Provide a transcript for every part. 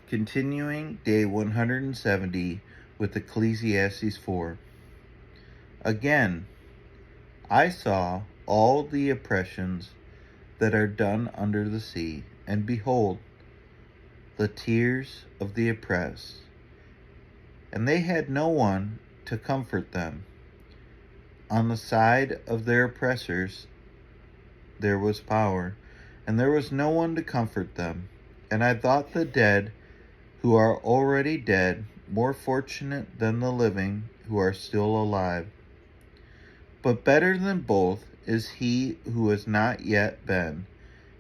Continuing day 170 with Ecclesiastes 4. Again, I saw all the oppressions that are done under the sea, and behold, the tears of the oppressed, and they had no one to comfort them. On the side of their oppressors there was power, and there was no one to comfort them. And I thought the dead who are already dead more fortunate than the living who are still alive. But better than both is he who has not yet been,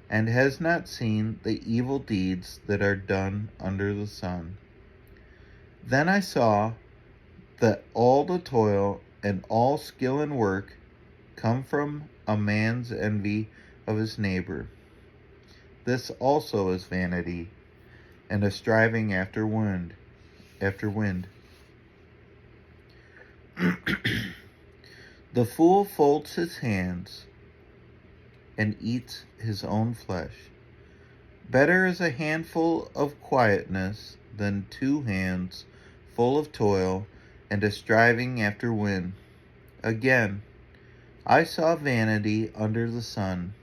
and has not seen the evil deeds that are done under the sun. Then I saw that all the toil and all skill and work come from a man's envy of his neighbor. This also is vanity, and a striving after wind. The fool folds his hands and eats his own flesh. Better is a handful of quietness than 2 hands full of toil and a striving after wind. Again, I saw vanity under the sun,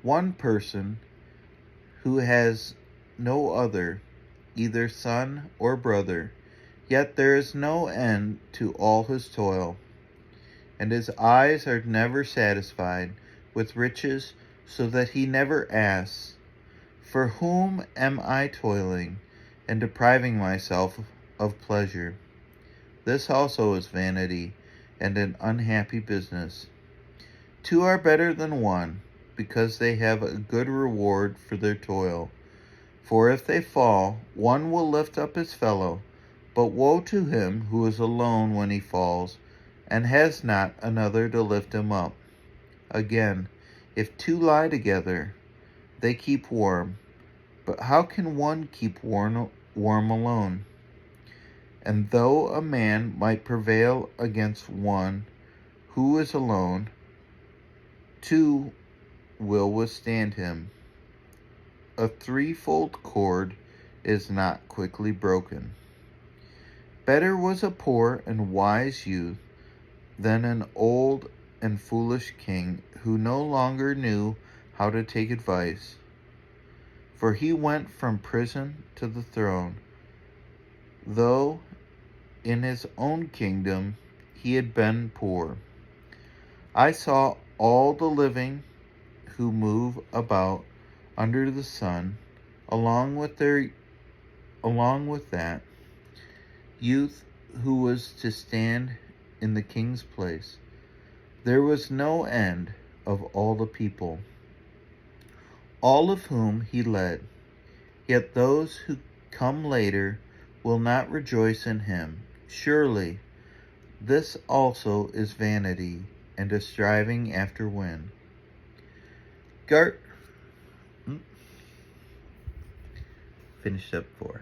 one person who has no other, either son or brother, yet there is no end to all his toil, and his eyes are never satisfied with riches, so that he never asks, for whom am I toiling and depriving myself of pleasure? This also is vanity and an unhappy business. 2 are better than 1, because they have a good reward for their toil. For if they fall, one will lift up his fellow. But woe to him who is alone when he falls, and has not another to lift him up. Again, if 2 lie together, they keep warm. But how can one keep warm alone? And though a man might prevail against one who is alone, 2 will withstand him. A 3-fold cord is not quickly broken. Better was a poor and wise youth than an old and foolish king who no longer knew how to take advice. For he went from prison to the throne, though in his own kingdom he had been poor. I saw all the living who move about under the sun, along with that youth who was to stand in the king's place. There was no end of all the people, all of whom he led. Yet those who come later will not rejoice in him. Surely this also is vanity and a striving after wind. Finished up 4.